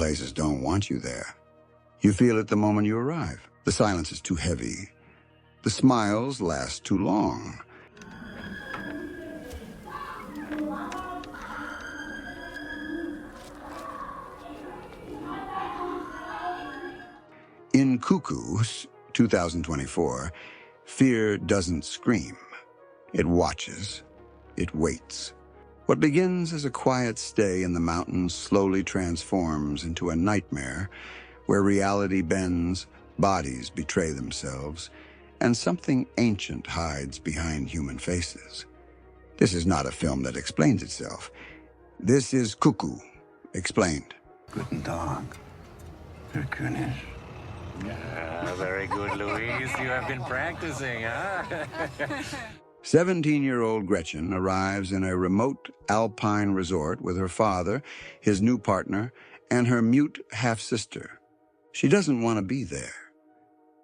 places don't want you there. You feel it the moment you arrive. The silence is too heavy. The smiles last too long. In Cuckoos, 2024, fear doesn't scream. It watches. It waits. What begins as a quiet stay in the mountains slowly transforms into a nightmare where reality bends, bodies betray themselves, and something ancient hides behind human faces. This is not a film that explains itself. This is Cuckoo, explained. Guten Tag, Herr König. Very good, Louise. You have been practicing, huh? 17-year-old Gretchen arrives in a remote alpine resort with her father, his new partner, and her mute half-sister. She doesn't want to be there.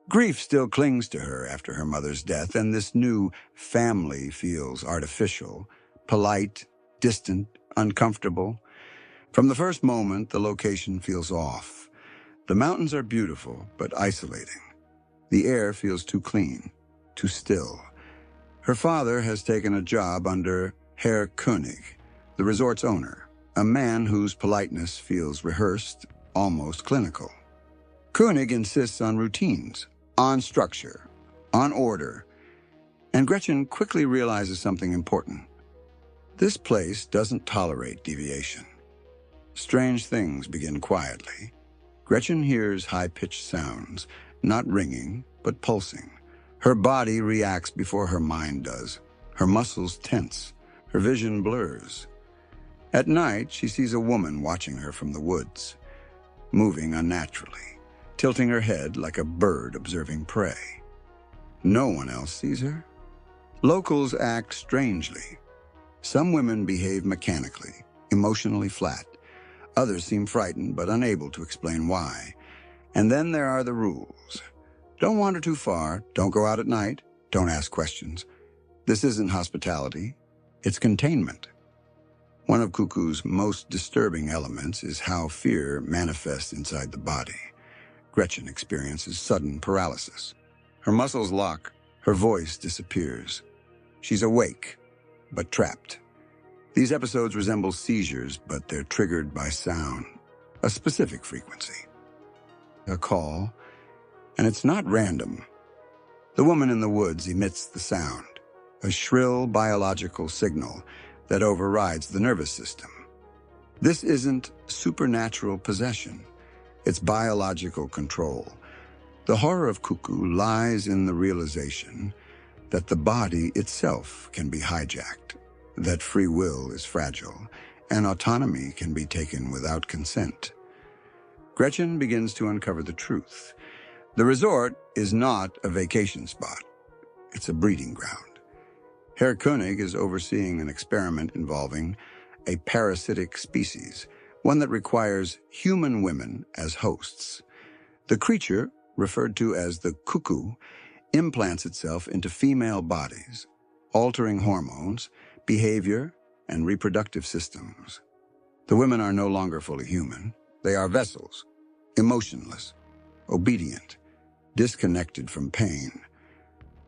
Grief still clings to her after her mother's death, and this new family feels artificial, polite, distant, uncomfortable. From the first moment, the location feels off. The mountains are beautiful, but isolating. The air feels too clean, too still. Her father has taken a job under Herr König, the resort's owner, a man whose politeness feels rehearsed, almost clinical. König insists on routines, on structure, on order, and Gretchen quickly realizes something important. This place doesn't tolerate deviation. Strange things begin quietly. Gretchen hears high-pitched sounds, not ringing, but pulsing. Her body reacts before her mind does. Her muscles tense. Her vision blurs. At night, she sees a woman watching her from the woods, moving unnaturally, tilting her head like a bird observing prey. No one else sees her. Locals act strangely. Some women behave mechanically, emotionally flat. Others seem frightened but unable to explain why. And then there are the rules. Don't wander too far, don't go out at night, don't ask questions. This isn't hospitality, it's containment. One of Cuckoo's most disturbing elements is how fear manifests inside the body. Gretchen experiences sudden paralysis. Her muscles lock, her voice disappears. She's awake, but trapped. These episodes resemble seizures, but they're triggered by sound, a specific frequency. A call, and it's not random. The woman in the woods emits the sound, a shrill biological signal that overrides the nervous system. This isn't supernatural possession. It's biological control. The horror of Cuckoo lies in the realization that the body itself can be hijacked, that free will is fragile, and autonomy can be taken without consent. Gretchen begins to uncover the truth. The resort is not a vacation spot. It's a breeding ground. Herr König is overseeing an experiment involving a parasitic species, one that requires human women as hosts. The creature, referred to as the cuckoo, implants itself into female bodies, altering hormones, behavior, and reproductive systems. The women are no longer fully human. They are vessels, emotionless, obedient, disconnected from pain.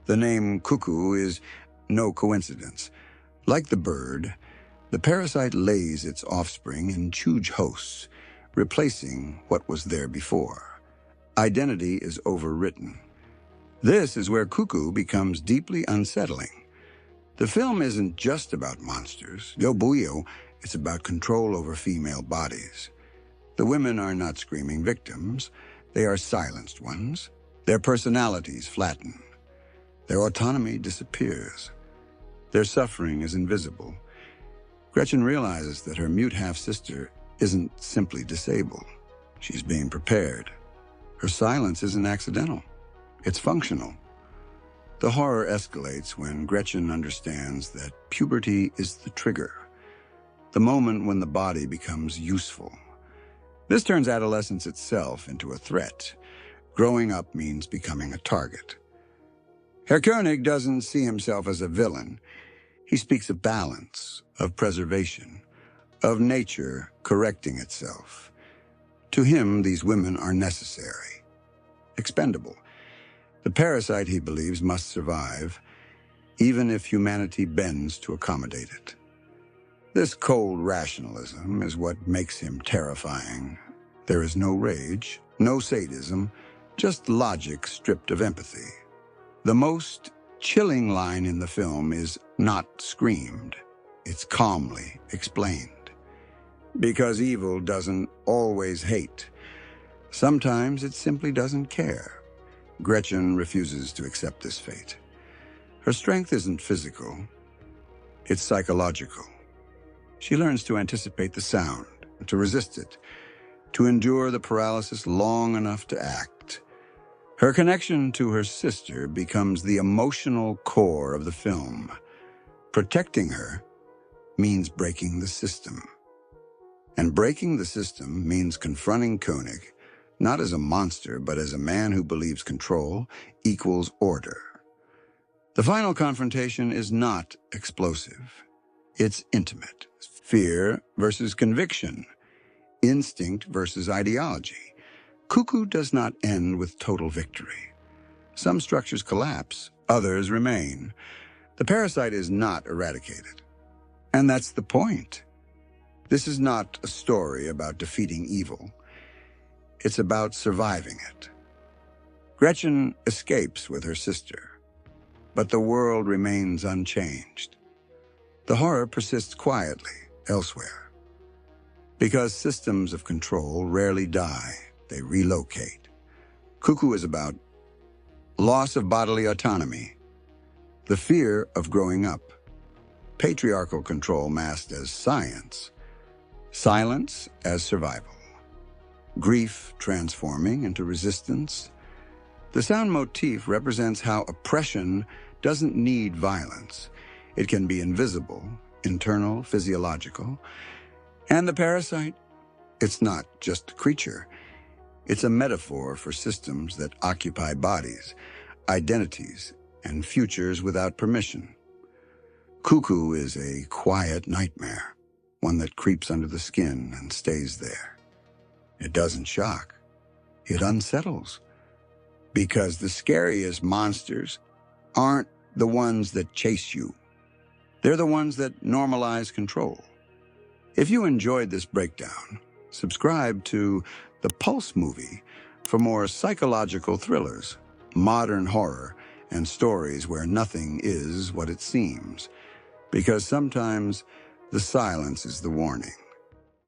The name Cuckoo is no coincidence. Like the bird, the parasite lays its offspring in huge hosts, replacing what was there before. Identity is overwritten. This is where Cuckoo becomes deeply unsettling. The film isn't just about monsters. Yo buio, it's about control over female bodies. The women are not screaming victims. They are silenced ones. Their personalities flatten. Their autonomy disappears. Their suffering is invisible. Gretchen realizes that her mute half-sister isn't simply disabled. She's being prepared. Her silence isn't accidental. It's functional. The horror escalates when Gretchen understands that puberty is the trigger, the moment when the body becomes useful. This turns adolescence itself into a threat. Growing up means becoming a target. Herr König doesn't see himself as a villain. He speaks of balance, of preservation, of nature correcting itself. To him, these women are necessary, expendable. The parasite, he believes, must survive, even if humanity bends to accommodate it. This cold rationalism is what makes him terrifying. There is no rage, no sadism, just logic stripped of empathy. The most chilling line in the film is not screamed. It's calmly explained. Because evil doesn't always hate. Sometimes it simply doesn't care. Gretchen refuses to accept this fate. Her strength isn't physical, it's psychological. She learns to anticipate the sound, to resist it, to endure the paralysis long enough to act. Her connection to her sister becomes the emotional core of the film. Protecting her means breaking the system. And breaking the system means confronting Koenig, not as a monster, but as a man who believes control equals order. The final confrontation is not explosive. It's intimate. Fear versus conviction. Instinct versus ideology. Cuckoo does not end with total victory. Some structures collapse, others remain. The parasite is not eradicated. And that's the point. This is not a story about defeating evil. It's about surviving it. Gretchen escapes with her sister, but the world remains unchanged. The horror persists quietly elsewhere. Because systems of control rarely die, they relocate. Cuckoo is about loss of bodily autonomy, the fear of growing up, patriarchal control masked as science, silence as survival, grief transforming into resistance. The sound motif represents how oppression doesn't need violence. It can be invisible, internal, physiological. And the parasite? It's not just a creature. It's a metaphor for systems that occupy bodies, identities, and futures without permission. Cuckoo is a quiet nightmare, one that creeps under the skin and stays there. It doesn't shock. It unsettles. Because the scariest monsters aren't the ones that chase you. They're the ones that normalize control. If you enjoyed this breakdown, subscribe to The Pulse Movie for more psychological thrillers, modern horror, and stories where nothing is what it seems. Because sometimes the silence is the warning.